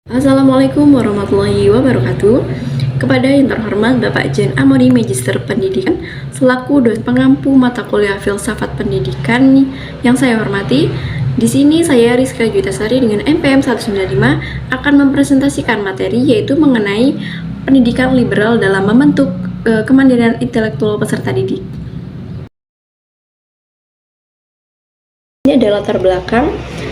Assalamualaikum warahmatullahi wabarakatuh. Kepada yang terhormat Bapak Jen Amori, Magister Pendidikan, selaku dosen pengampu mata kuliah Filsafat Pendidikan yang saya hormati, di sini saya Rizka Juitasari dengan NPM 195 akan mempresentasikan materi yaitu mengenai pendidikan liberal dalam membentuk kemandirian intelektual peserta didik. Ini adalah latar belakang.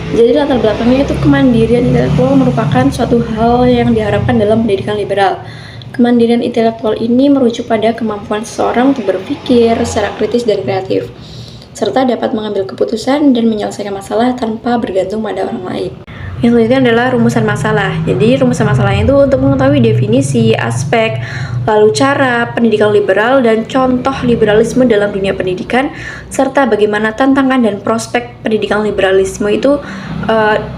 Jadi latar belakangnya itu kemandirian intelektual merupakan suatu hal yang diharapkan dalam pendidikan liberal. Kemandirian intelektual ini merujuk pada kemampuan seseorang untuk berpikir secara kritis dan kreatif, serta dapat mengambil keputusan dan menyelesaikan masalah tanpa bergantung pada orang lain. Yang selanjutnya adalah rumusan masalah. Jadi rumusan masalahnya itu untuk mengetahui definisi, aspek, lalu cara pendidikan liberal dan contoh liberalisme dalam dunia pendidikan, serta bagaimana tantangan dan prospek pendidikan liberalisme itu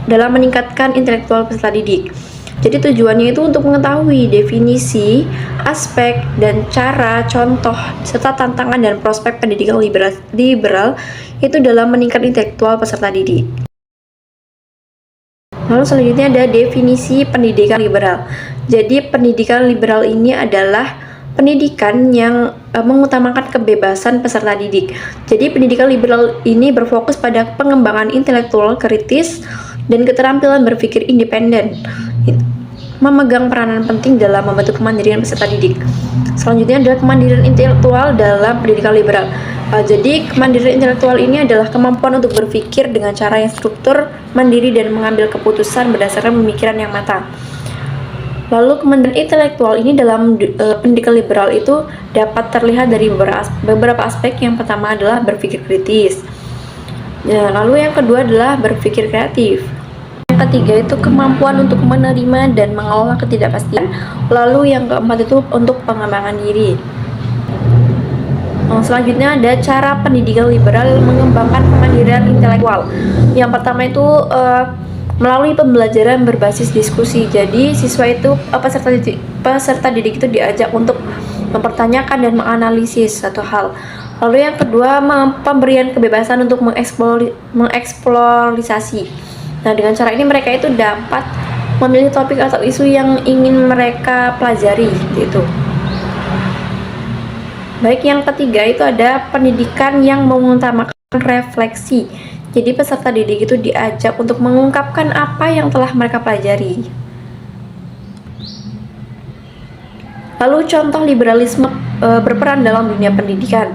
dalam meningkatkan intelektual peserta didik. Jadi tujuannya itu untuk mengetahui definisi, aspek, dan cara, contoh, serta tantangan dan prospek pendidikan liberal itu dalam meningkatkan intelektual peserta didik. Lalu selanjutnya ada definisi pendidikan liberal. Jadi pendidikan liberal ini adalah pendidikan yang mengutamakan kebebasan peserta didik. Jadi pendidikan liberal ini berfokus pada pengembangan intelektual kritis dan keterampilan berpikir independen, memegang peranan penting dalam membentuk kemandirian peserta didik. Selanjutnya adalah kemandirian intelektual dalam pendidikan liberal. Jadi kemandirian intelektual ini adalah kemampuan untuk berpikir dengan cara yang struktur, mandiri, dan mengambil keputusan berdasarkan pemikiran yang matang. Lalu kemandirian intelektual ini dalam pendidikan liberal itu dapat terlihat dari beberapa aspek. Yang pertama adalah berpikir kritis. Lalu yang kedua adalah berpikir kreatif. Yang ketiga itu kemampuan untuk menerima dan mengelola ketidakpastian. Lalu yang keempat itu untuk pengembangan diri. Selanjutnya ada cara pendidikan liberal mengembangkan kemandirian intelektual. Yang pertama itu melalui pembelajaran berbasis diskusi. Jadi siswa itu peserta didik itu diajak untuk mempertanyakan dan menganalisis satu hal. Lalu yang kedua, pemberian kebebasan untuk mengeksplorasi. Nah, dengan cara ini mereka itu dapat memilih topik atau isu yang ingin mereka pelajari gitu. Baik, yang ketiga itu ada pendidikan yang mengutamakan refleksi. Jadi peserta didik itu diajak untuk mengungkapkan apa yang telah mereka pelajari. Lalu contoh liberalisme berperan dalam dunia pendidikan.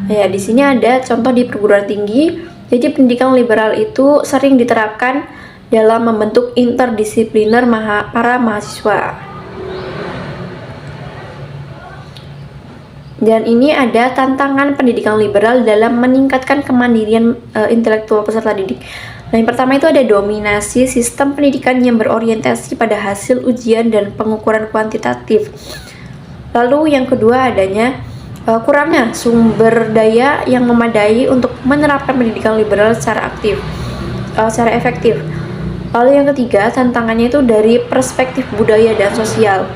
Ya, di sini ada contoh di perguruan tinggi. Jadi pendidikan liberal itu sering diterapkan dalam membentuk interdisipliner para mahasiswa. Dan ini ada tantangan pendidikan liberal dalam meningkatkan kemandirian intelektual peserta didik. Nah, yang pertama itu ada dominasi sistem pendidikan yang berorientasi pada hasil ujian dan pengukuran kuantitatif. Lalu yang kedua adanya kurangnya sumber daya yang memadai untuk menerapkan pendidikan liberal secara efektif. Lalu yang ketiga tantangannya itu dari perspektif budaya dan sosial.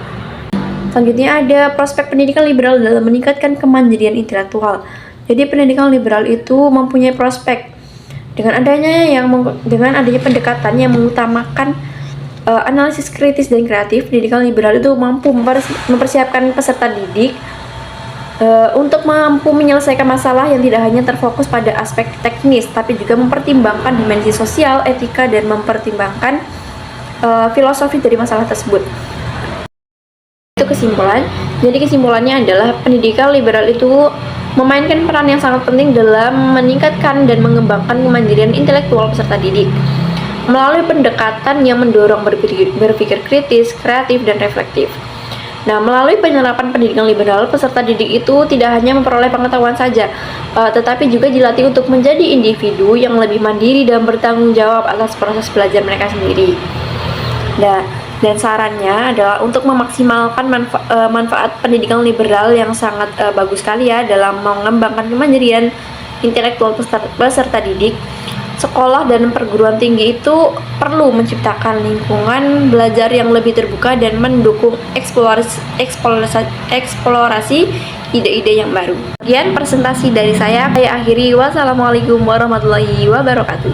Selanjutnya ada prospek pendidikan liberal dalam meningkatkan kemandirian intelektual. Jadi pendidikan liberal itu mempunyai prospek dengan adanya pendekatan yang mengutamakan analisis kritis dan kreatif. Pendidikan liberal itu mampu mempersiapkan peserta didik untuk mampu menyelesaikan masalah yang tidak hanya terfokus pada aspek teknis, tapi juga mempertimbangkan dimensi sosial, etika, dan mempertimbangkan filosofi dari masalah tersebut. Itu kesimpulan. Jadi kesimpulannya adalah pendidikan liberal itu memainkan peran yang sangat penting dalam meningkatkan dan mengembangkan kemandirian intelektual peserta didik melalui pendekatan yang mendorong berpikir kritis, kreatif, dan reflektif. Nah, melalui penerapan pendidikan liberal, peserta didik itu tidak hanya memperoleh pengetahuan saja, tetapi juga dilatih untuk menjadi individu yang lebih mandiri dan bertanggung jawab atas proses belajar mereka sendiri. Dan sarannya adalah untuk memaksimalkan manfaat pendidikan liberal yang sangat bagus sekali ya dalam mengembangkan kemandirian intelektual peserta didik. Sekolah dan perguruan tinggi itu perlu menciptakan lingkungan belajar yang lebih terbuka dan mendukung eksplorasi ide-ide yang baru. Sekian presentasi dari saya akhiri. Wassalamualaikum warahmatullahi wabarakatuh.